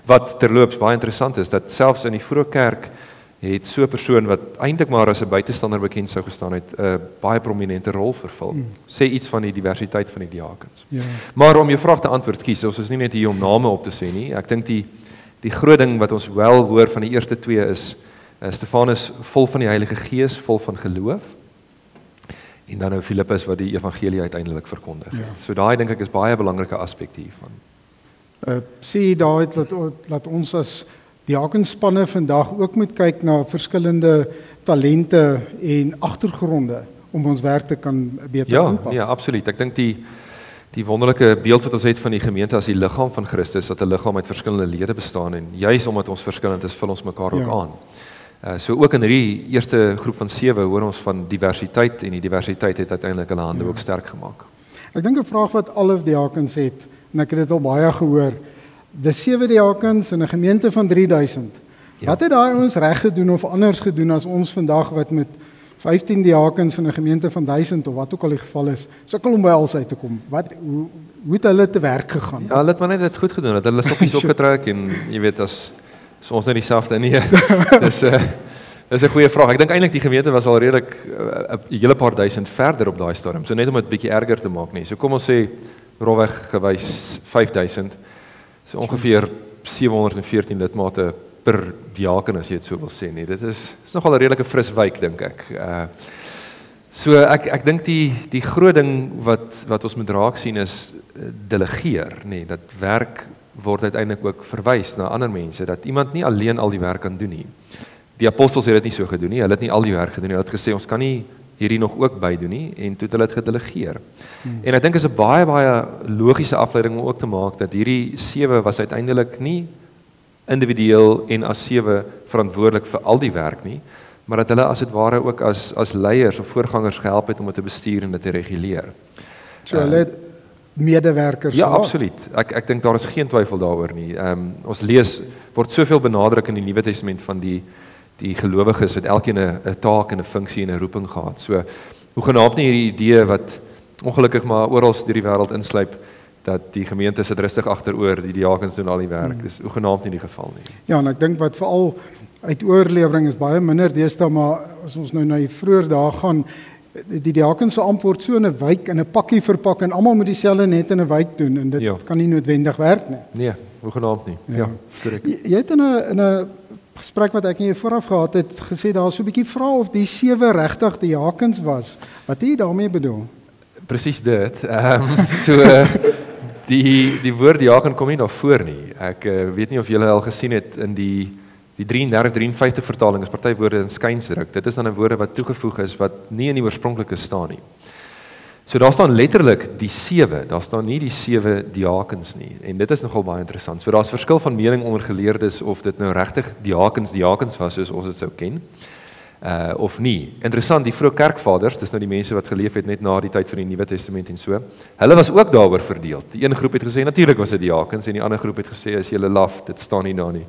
Wat terloops baie interessant is, dat selfs in die vroeë kerk het so 'n persoon wat eintlik maar as 'n buitestander bekend sou gestaan het, 'n baie prominente rol vervul. Sê iets van die diversiteit van die diakens. Ja. Maar om jou vraag te antwoord, skies, ons is nie net hier om name op te sê nie. Ek dink die groot ding wat ons wel hoor van die eerste twee is Stefanus vol van die Heilige Gees, vol van geloof. En dan nou Filippus wat die evangelie uiteindelik verkondig. Ja. So daai dink ek is baie belangrike aspek hiervan. Sê daai laat ons as diakenspanne vandag ook moet kyk na verskillende talente en agtergronde om ons werk te kan beter aanpak. Ja, absoluut. Ek dink die wonderlike beeld wat ons het van die gemeente as die liggaam van Christus, dat 'n liggaam uit verskillende lede bestaan en juis omdat ons verskillend is, vul ons mekaar ook aan. So ook in hierdie eerste groep van 7 hoor ons van diversiteit en die diversiteit het uiteindelik hulle hande ook sterk gemaak. Ek dink 'n vraag wat alle diakens het, en ek het dit al baie gehoor, dis 7 diakens in 'n gemeente van 3000. Ja. Wat het daai ouens reg gedoen of anders gedoen as ons vandag wat met 15 diakens in 'n gemeente van 1000 of wat ook al die geval is, sukkel om by alles uit te kom? Hoe het hulle te werk gegaan? Ja, hulle het maar net dit goed gedoen. Dat hulle sokkies opgetrek en jy weet as ons net dieselfde nie. Dis 'n goeie vraag. Ek dink eintlik die gemeente was al redelik 'n hele paar duisend verder op daai stadium. So net om dit bietjie erger te maak nie. So kom ons sê rofweg gewys 5000. So ongeveer 714 lidmate per diaken as jy dit so wil sê nie. Dit is nogal 'n redelike fris wyk dink ek. So ek dink die groot ding wat ons moet raak sien is delegeer, nê, dat werk word uiteindelik ook verwys na ander mense, dat iemand nie alleen al die werk kan doen nie. Die apostels het dit nie so gedoen nie. Hulle het nie al die werk gedoen nie. Hulle het gesê ons kan nie hierdie nog ook bydoen nie en toe het hulle dit gedelegeer. En ek dink is 'n baie logiese afleiding om ook te maak dat hierdie 7 was uiteindelik nie individueel en as 7 verantwoordelik vir al die werk nie, maar dat hulle as dit ware ook as leiers of voorgangers gehelp het om dit te bestuur en dit te reguleer. So hulle het medewerkers Ja, gehad. absoluut. Ek dink daar is geen twyfel daaroor nie. Ons lees word soveel benadruk in die Nuwe Testament van die gelowiges het elkeen 'n taak en 'n funksie en 'n roeping gehad. So hoegenaamd nie hierdie idee wat ongelukkig maar oral deur die wêreld insluip dat die gemeente sit rustig agteroor, die diakens doen al die werk. Dis hoegenaamd nie die geval nie. Ja, en ek dink wat veral uit oorlewering is baie minder deesdae, maar as ons nou na die vroeë dae gaan, die diakens se ampt word so in 'n wyk in 'n pakkie verpak en almal moet dieselfde net in 'n wyk doen en dit kan nie noodwendig werk nie. Nee, hoegenaamd nie. Ja, korrek. Jy het in 'n gesprek wat ek en jy vooraf gehad het gesê daar so 'n bietjie vra of die 7 regtig diakens was. Wat het jy daarmee bedoel? Presies dit. So die woord diaken kom nie daar voor nie. Ek weet nie of julle al gesien het in die 33-53 vertaling is party woorde in skynsdruk. Dit is dan 'n woorde wat toegevoeg is wat nie in die oorspronklike staan nie. So daar staan letterlik die 7, daar staan nie die 7 diakens nie. En dit is nogal baie interessant. So daar's verskil van mening onder geleerdes of dit nou regtig diakens was soos ons dit sou ken. Of nie. Interessant, die vroeë kerkvaders, dis nou die mense wat geleef het net na die tyd van die Nuwe Testament en so. Hulle was ook daaroor verdeel. Die een groep het gesê natuurlik was dit diakens en die ander groep het gesê as jy laf, dit staan nie daar nie.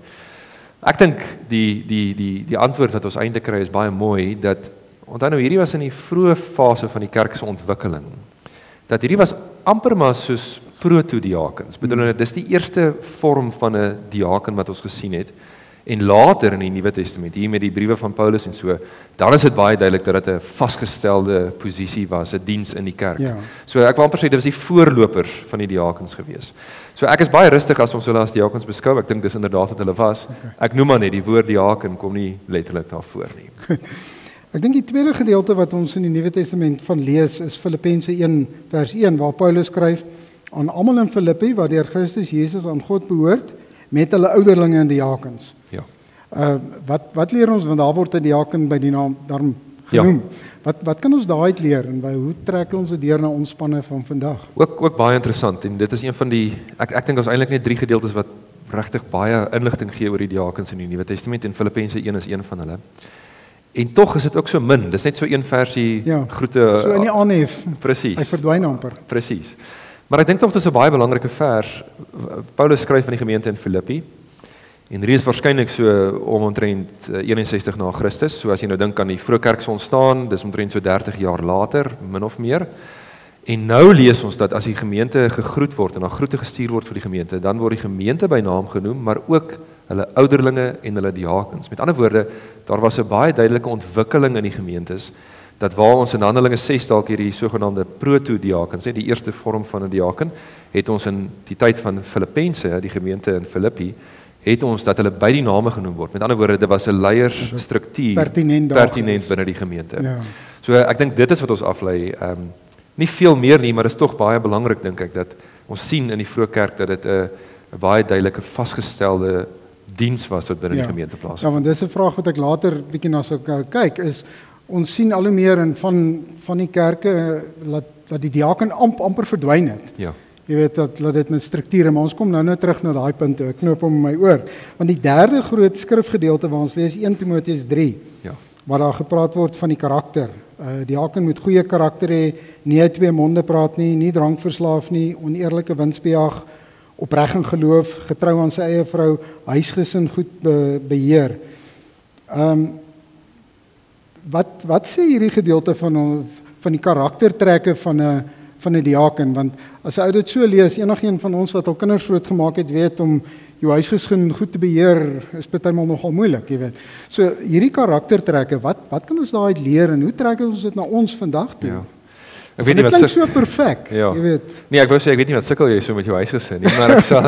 Ek dink die antwoord wat ons eintlik kry is baie mooi dat onthou nou hierdie was in die vroeë fase van die kerk se ontwikkeling. Dat hierdie was amper maar soos proto-diakens. Bedoel dis die eerste vorm van 'n diaken wat ons gesien het. En later in die Nuwe Testament, hier met die briewe van Paulus en so, dan is dit baie duidelik dat dit 'n vasgestelde posisie was, 'n diens in die kerk. Ja. So ek wil amper sê dit was die voorlopers van die diakens gewees. So ek is baie rustig as ons hulle as diakens beskou. Ek dink dis inderdaad wat hulle was. Okay. Ek noem maar net die woord diaken kom nie letterlik daarvoor nie. Ek dink die tweede gedeelte wat ons in die Nuwe Testament van lees is Filippense 1 vers 1 waar Paulus skryf aan almal in Filippi wat deur Christus Jesus aan God behoort met hulle ouderlinge en diakens. Ja. Wat leer ons want daar word 'n diaken by die naam daarom genoem. Ja. Wat kan ons daaruit leer en hoe trek ons dit deur na ons spanne van vandag? Ook baie interessant en dit is een van die ek dink ons eintlik net 3 gedeeltes wat regtig baie inligting gee oor die diakens in die Nuwe Testament en Filippense 1 is een van hulle. En tog is dit ook so min. Dis net so een versie groete. So in die aanhef. Presies. Hy verdwyn amper. Presies. Maar ek dink tog dis 'n baie belangrike vers. Paulus skryf van die gemeente in Filippi. En hierdie is waarskynlik so omtrent 61 na Christus. So as jy nou dink aan die vroeë kerk se ontstaan, dis omtrent so 30 jaar later, min of meer. En nou lees ons dat as die gemeente gegroet word en dan groete gestuur word vir die gemeente, dan word die gemeente by naam genoem, maar ook hulle ouderlinge en hulle diakens. Met ander woorde, daar was 'n baie duidelike ontwikkeling in die gemeentes, dat waar ons in Handelinge 6 dalk hierdie sogenaamde proto-diakens, die eerste vorm van 'n diaken, het ons in die tyd van Filippense, die gemeente in Filippi, het ons dat hulle by die name genoem word. Met ander woorde, dit was 'n leiersstruktuur pertinent binne die gemeente. Ja. So ek dink dit is wat ons aflei. Nie veel meer nie, maar dit is tog baie belangrik dink ek dat ons sien in die vroeë kerk dat dit 'n baie duidelike vasgestelde diens was wat binne die gemeente plaasvind. Ja, want dis 'n vraag wat ek later bietjie na sou kyk is ons sien al hoe meer in van die kerke dat die diaken amper verdwyn het. Ja. Jy weet dat dit met strukture, maar ons kom nou terug na daai punt toe. Ek knoop hom in my oor. Want die derde groot skrifgedeelte waar ons lees 1 Timoteus 3, Ja. waar daar gepraat word van die karakter. Diaken moet goeie karakter hê, nie uit twee monde praat nie drankverslaaf nie, oneerlike winsbejag, opreg in geloof, getrou aan sy eie vrou, huisgesin goed beheer. Wat sê hierdie gedeelte van die karaktertrekke van 'n diaken? Want as 'n ou dit so lees, enigeen van ons wat al kinders grootgemaak het, weet om jou huisgesin goed te beheer is partymal nogal moeilik, jy weet. So hierdie karaktertrekke, wat kan ons daaruit leer en hoe trek ons dit na ons vandag toe? Ja. Ek weet nie dit wat klink so perfek, ja. jy weet. Nee, ek wou sê ek weet nie wat sukkel jy so met jou huisgesin nie, maar ek sal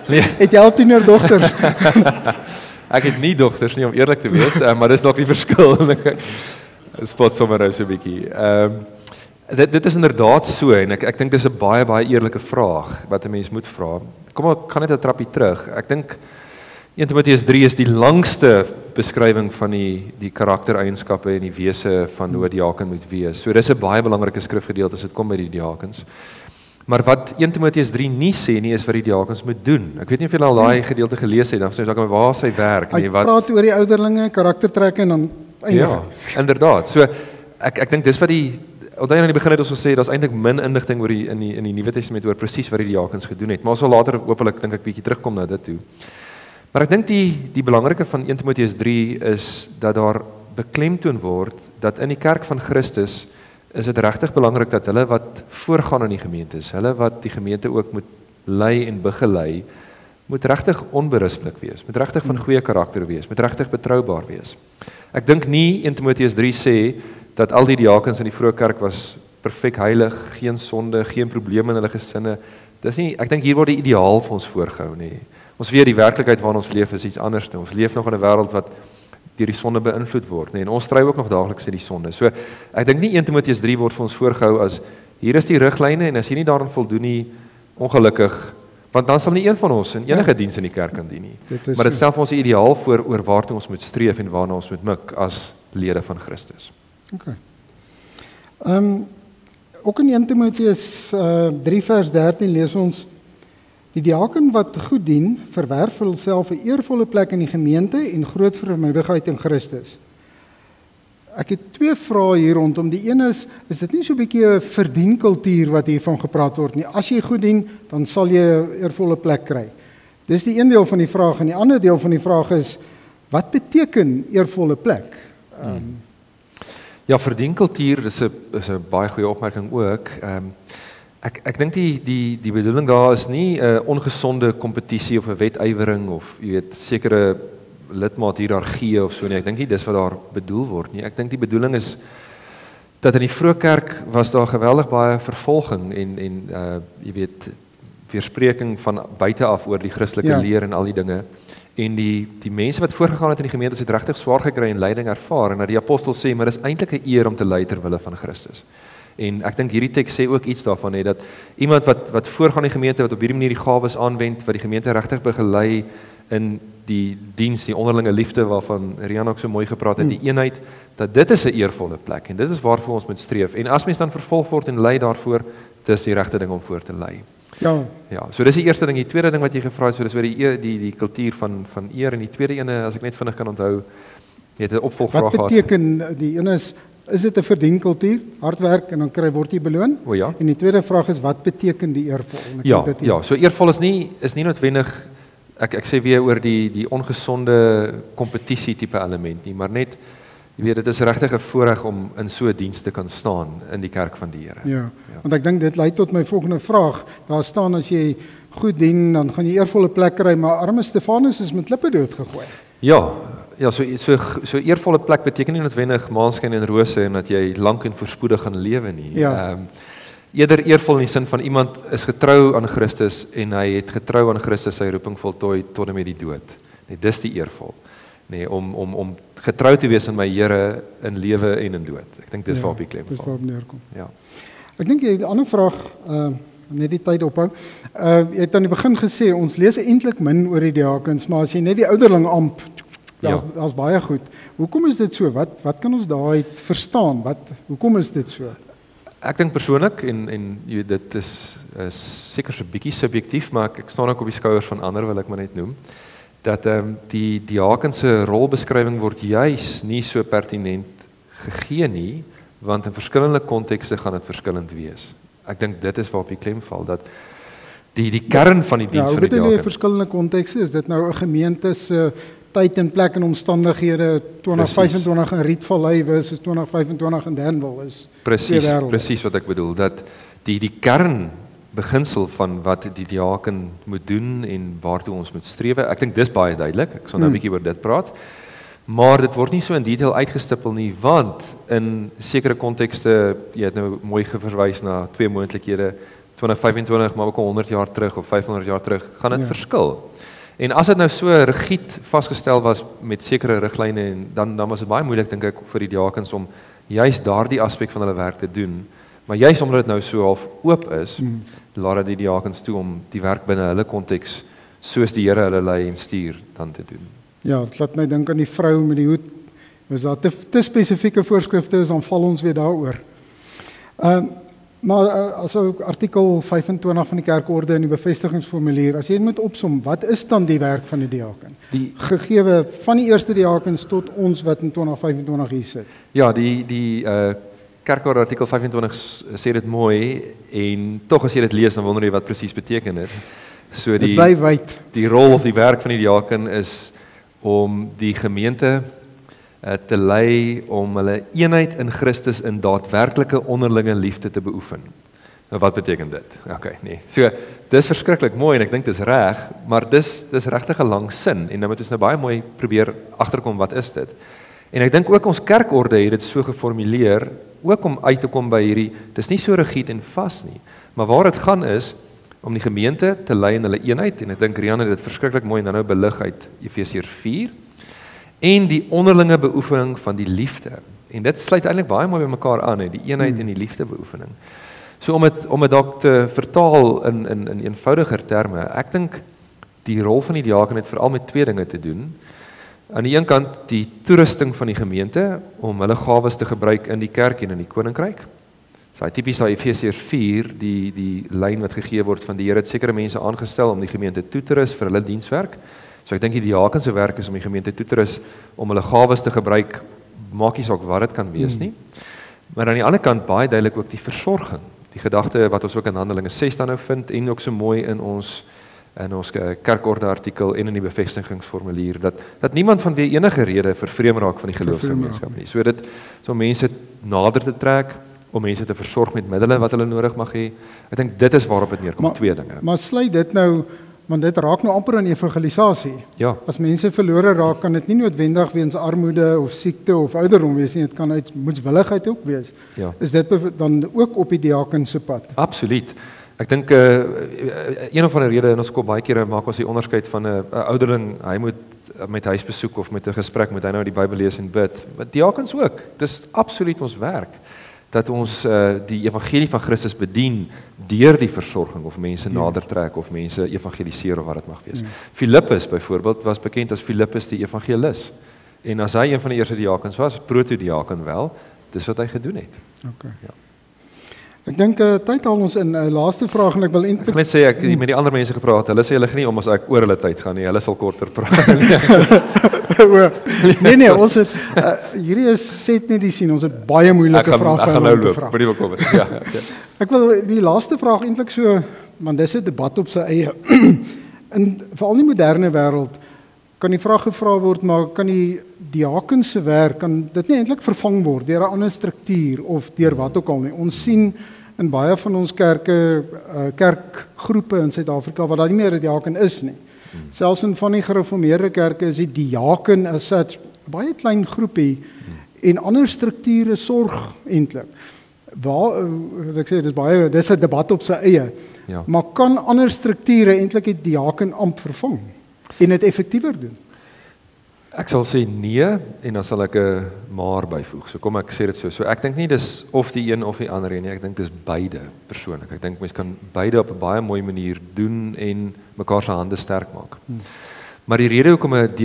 nee. Het jy al tienerdogters? Ek het nie dogters nie om eerlik te wees, maar dis dalk die verskil. Spot sommer nou so 'n bietjie. Dit is inderdaad so en ek dink dis 'n baie eerlike vraag wat 'n mens moet vra. Kom ek gaan net 'n trappie terug. Ek dink 1 Timoteus 3 is die langste beskrywing van die karaktereienskappe en die wese van hoe 'n diaken moet wees. So dis 'n baie belangrike skrifgedeelte as dit kom by die diakens. Maar wat 1 Timoteus 3 nie sê nie is wat die diakens moet doen. Ek weet nie of julle al daai gedeelte gelees het, dan sê ek waar is sy werk nie. Hy praat oor die ouderlinge, karaktertrekke en dan eindig. Ja, inderdaad. So ek dink dis wat onthou aan die begin het ons gesê daar's eintlik min inligting oor in die Nuwe Testament oor presies wat die diakens gedoen het. Maar ons sal later hopelik dink ek bietjie terugkom na dit toe. Maar ek dink die belangrike van 1 Timoteus 3 is dat daar beklemtoon word dat in die kerk van Christus is dit regtig belangrik dat hulle wat voorgaan in die gemeente is, hulle wat die gemeente ook moet lei en begelei, moet regtig onberispelik wees, moet regtig van goeie karakter wees, moet regtig betroubaar wees. Ek dink nie 1 Timoteus 3 sê dat al die diakens in die vroeë kerk was perfek heilig, geen sonde, geen probleme in hulle gesinne. Dis nie, ek dink hier word die ideaal vir ons voorgehou nie. Ons weet die werklikheid waarin ons leef is iets anders. Ons leef nog in 'n wêreld wat deur die sonde beïnvloed word, nee, en ons stry ook nog daagliks teen die sonde. So ek dink nie 1 Timoteus 3 word vir ons voorgehou as hier is die riglyne en as jy nie daaraan voldoen nie, ongelukkig, want dan sal nie een van ons in enige diens in die kerk kan dien nie. Maar dit stel vir ons 'n ideaal voor oor waartoe ons moet streef en waarna ons moet mik as lede van Christus. Okay. Ook in 1 Timoteus 3 vers 13 lees ons: die diaken wat goed dien, verwerf vir homself 'n eervolle plek in die gemeente en groot vermoedigheid in Christus. Ek het twee vrae hier rondom. Die een is dit nie so 'n bietjie 'n verdienkultuur wat hiervan gepraat word nie? As jy goed dien, dan sal jy 'n eervolle plek kry. Dis die een deel van die vraag en die ander deel van die vraag is wat beteken eervolle plek? Ja, verdienkultuur is 'n baie goeie opmerking ook. Ek dink die bedoeling daar is nie 'n ongesonde kompetisie of 'n wedywering of jy weet sekere lidmaat hiërargie of so nie. Ek dink nie dis wat daar bedoel word nie. Ek dink die bedoeling is dat in die vroeë kerk was daar geweldig baie vervolging en jy weet weerspreking van buite af oor die Christelike leer en al die dinge. En die mense wat voorgegaan het in die gemeente het regtig swaar gekry en lyding ervaar en dat die apostel sê maar dis eintlik 'n eer om te ly ter wille van Christus. En ek dink hierdie teks sê ook iets daarvan dat iemand wat voorgaan in die gemeente wat op hierdie manier die gawes aanwend wat die gemeente regtig begelei in die diens, die onderlinge liefde waarvan Rian ook so mooi gepraat het, die eenheid, dat dit is 'n eervolle plek en dit is waarvoor ons moet streef. En as mens dan vervolg word en ly daarvoor, dis die regte ding om voor te ly. Ja, so dis die eerste ding. Die tweede ding wat jy gevra het, so dis oor die kultuur van eer en die tweede ene as ek net vinnig kan onthou, jy het 'n opvolgvraag gehad. Wat beteken die een is Is dit 'n verdiende kultuur? Hard werk en dan word jy beloon? O ja. En die tweede vraag is wat beteken die eervol? En ek Ja, dink dit ja, so eervol is nie noodwendig ek sê weer oor die ongesonde kompetisie tipe element nie, maar net jy weet dit is regtig 'n voorreg om in so 'n diens te kan staan in die kerk van die Here. Ja, want ek dink dit lei tot my volgende vraag. Daar staan as jy goed dien, dan gaan jy eervolle plek kry, maar arme Stefanus is met klippe doodgegooi. Ja, so eervolle plek beteken nie noodwendig maanskyn en rose en dat jy lank en voorspoedig gaan lewe nie. Ja. Eerder eervol in die sin van iemand is getrou aan Christus en hy het getrou aan Christus sy roeping voltooi tot en met die dood. Nee, dis die eervol. Nee, om getrou te wees aan my Here in lewe en in dood. Ek dink dis waarop die klem Dis val. waarop neerkom. Ja. Ek dink jy 'n ander vraag, net die tyd ophou. Jy het aan die begin gesê ons lees eintlik min oor die diakens, maar as jy net die ouderling amp, daar's baie goed. Hoekom is dit so? Wat kan ons daaruit verstaan? Hoekom is dit so? Ek dink persoonlik en jy weet dit is seker so 'n bietjie subjektief, maar ek staan ook op die skouers van ander wil ek maar net noem dat die diaken se rolbeskrywing word juis nie so pertinent gegee nie, want in verskillende kontekste gaan dit verskillend wees. Ek dink dit is waarop die klem val dat die kern van die diens van die diaken. Ja, verskillende kontekste, is dit nou 'n gemeente se tyd en plek en omstandighede 2025 in Rietvallei versus 2025 in Danville is. Presies wat ek bedoel, dat die kern beginsel van wat die diaken moet doen en waartoe ons moet strewe. Ek dink dis baie duidelik. Ek sal nou 'n bietjie oor dit praat. Maar dit word nie so in detail uitgestippel nie, want in sekere kontekste, jy het nou mooi verwys na twee moontlikhede, 2025 maar ook al 100 jaar terug of 500 jaar terug, gaan dit verskil. En as dit nou so rigied vasgestel was met sekere riglyne en dan was dit baie moeilik dink ek vir die diakens om juis daardie aspek van hulle werk te doen. Maar juis omdat dit nou so half oop is, laat dit die diakens toe om die werk binne hulle konteks soos die Here hulle lei en stuur dan te doen. Ja, dit laat my dink aan die vrou met die hoed. As daar te spesifieke voorskrifte is, dan val ons weer daaroor. Maar as ook artikel 25 van die kerkorde in die bevestigingsformulier, as jy dit moet opsom, wat is dan die werk van die diaken? Gegeewe van die eerste diakens tot ons wat in 2025 hier sit. Ja, die kerkorde artikel 25 sê dit mooi en tog as jy dit lees dan wonder jy wat presies beteken dit. So Dit bly wyd. Die rol of die werk van die diaken is om die gemeente te lei om hulle eenheid in Christus in daadwerklike onderlinge liefde te beoefen. Nou wat beteken dit? Okay, nee. So dis verskriklik mooi en ek dink dis reg, maar dis regtig 'n lang sin en nou moet ons nou baie mooi probeer agterkom wat is dit. En ek dink ook ons kerkorde het dit so geformuleer ook om uit te kom by hierdie dis nie so rigied en vas nie, maar waar dit gaan is om die gemeente te lei in hulle eenheid en ek dink Rian het dit verskriklik mooi nou belig uit Efesiërs 4 en die onderlinge beoefening van die liefde. En dit sluit eintlik baie mooi by mekaar aan, die eenheid en die liefdebeoefening. So om dit dalk te vertaal in eenvoudiger terme, ek dink die rol van die diaken het veral met twee dinge te doen. Aan die een kant die toerusting van die gemeente om hulle gawes te gebruik in die kerk en in die koninkryk. So tipies daai Efesiërs 4, die lyn wat gegee word van die Here het sekere mense aangestel om die gemeente toe te rus vir hulle dienswerk. So ek dink die diaken se werk is om die gemeente toe te rus om hulle gawes te gebruik, maak nie saak wat dit kan wees nie. Maar aan die ander kant baie duidelik ook die versorging. Die gedagte wat ons ook in Handelinge 6 dan nou vind en ook so mooi in ons kerkorde artikel en in die bevestigingsformulier dat niemand vanweë enige rede vervreem raak van die geloofsgemeenskap nie. So dit om mense nader te trek, om mense te versorg met middele wat hulle nodig mag hê. Ek dink dit is waarop dit neerkom, twee dinge. Maar sluit dit nou, want dit raak nou amper aan evangelisasie. Ja. As mense verlore raak, kan dit nie noodwendig weens armoede of siekte of ouderdom wees nie, dit kan uit moedswilligheid ook wees. Ja. Is dit dan ook op die diaken se pad? Absoluut. Ek dink een of ander rede en ons kom baie keer maak ons die onderskeid van 'n ouderling, hy moet met huisbesoek of met 'n gesprek moet hy nou die Bybel lees en bid. Maar diakens ook. Dis absoluut ons werk dat ons die evangelie van Christus bedien deur die versorging of mense nader trek of mense evangeliseer of wat dit mag wees. Filippus byvoorbeeld was bekend as Filippus die evangelis. En as hy een van die eerste diakens was, protodiaken wel, dis wat hy gedoen het. Okay. Ja. Ek dink tyd haal ons in 'n laaste vraag en ek wil Ek net sê ek het met die ander mense gepraat. Hulle sê hulle gaan nie om as ek oor hulle tyd gaan nie. Hulle sal korter praat. Nee, ons het hierdie is net nie die sien. Ons het baie moeilike vrae Ek gaan nou loop. Moenie bekommer. Ja. Ek wil die laaste vraag eintlik so, want dis 'n debat op sy eie. In veral in die moderne wêreld kan die vraag gevra word, maar kan die diaken se werk kan dit nie eintlik vervang word deur 'n ander struktuur of deur wat ook al nie. Ons sien in baie van ons kerke kerkgroepe in Suid-Afrika waar daar nie meer 'n diaken is nie. Selfs in van die gereformeerde kerke is die diaken as such baie klein groepie en ander strukture sorg eintlik. Waar ek sê dis 'n debat op sy eie. Ja. Maar kan ander strukture eintlik die diaken amp vervang en dit effektiewer doen? Ek sal sê nee en dan sal ek 'n maar byvoeg. So kom ek sê dit so. So ek dink nie dis of die een of die ander nie. Ek dink dis beide persoonlik. Ek dink mense kan beide op 'n baie mooi manier doen en mekaar se hande sterk maak. Maar die rede hoekom 'n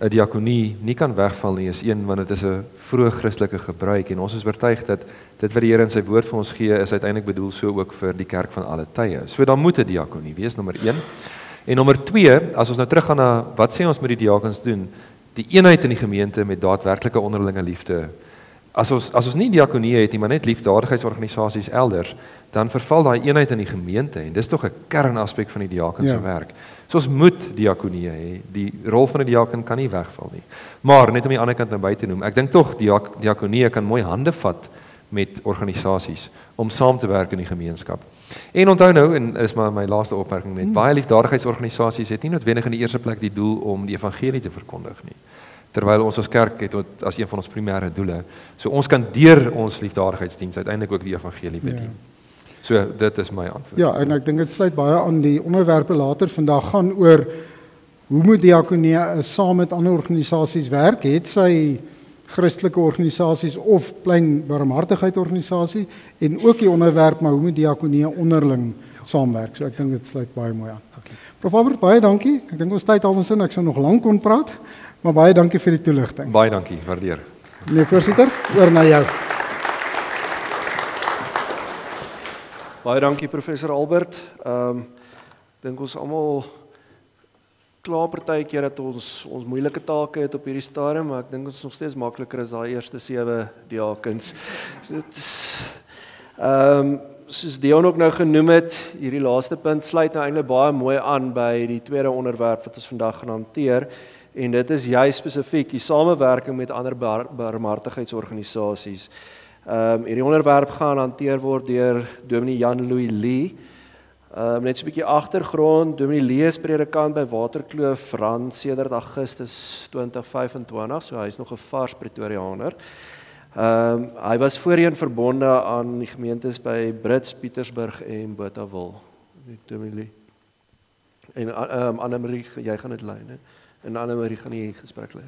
diakonie nie kan wegval nie is een want dit is 'n vroeë Christelike gebruik en ons is oortuig dat dit wat die Here in sy woord vir ons gee is uiteindelik bedoel so ook vir die kerk van alle tye. So dan moet 'n diakonie wees nommer 1. En nommer 2, as ons nou teruggaan na wat sê ons met die diakens doen, die eenheid in die gemeente met daadwerklike onderlinge liefde. As ons nie diakonie het nie, maar net liefdadigheidsorganisasies elders, dan verval daai eenheid in die gemeente en dis tog 'n kernaspek van die diaken se werk. So ons moet diakonie hê. Die rol van 'n diaken kan nie wegval nie. Maar net om die ander kant nou by te noem, ek dink tog diakonie kan mooi hande vat met organisasies om saam te werk in die gemeenskap. En onthou nou, en is maar my laaste opmerking net, baie liefdadigheidsorganisasies het nie noodwendig in die eerste plek die doel om die evangelie te verkondig nie. Terwyl ons as kerk het as een van ons primêre doele. So ons kan deur ons liefdadigheidsdiens uiteindelik ook die evangelie bedien. So dit is my antwoord. Ja, en ek dink dit sluit baie aan die onderwerpe later vandag gaan oor hoe moet diakonie saam met ander organisasies werk? Het sy Christelike organisasies of klein barmhartigheidsorganisasie en ook die onderwerp maar hoe moet diakonie onderling saamwerk. So ek dink dit sluit baie mooi aan. Okay. Prof Albert, baie dankie. Ek dink ons tyd al ons in, ek sou nog lank kon praat, maar baie dankie vir die toelichting. Baie dankie, waardeer. Meneer voorsitter, oor na jou. Baie dankie professor Albert. Dink ons almal klaar partykeer dat ons moeilike take het op hierdie stadium, maar ek dink ons is nog steeds makliker as daai eerste 7 diakens. Dit is soos Dion ook nou genoem het, hierdie laaste punt sluit nou eintlik baie mooi aan by die tweede onderwerp wat ons vandag gaan hanteer en dit is juist spesifiek die samewerking met ander barmhartigheidsorganisasies. Hierdie onderwerp gaan hanteer word deur Dominee Jan Louis Lee. Net so 'n bietjie agtergrond, Dominee Lee is predikant by Waterkloof Rand sedert Augustus 2025, so hy is nog 'n vars Pretoriaaner. Hy was voorheen verbonde aan die gemeentes by Brits, Pietersburg en Botawil. Dominee Lee. En Anne-Marie, jy gaan dit lei, né? En Anne-Marie gaan die gesprek lei.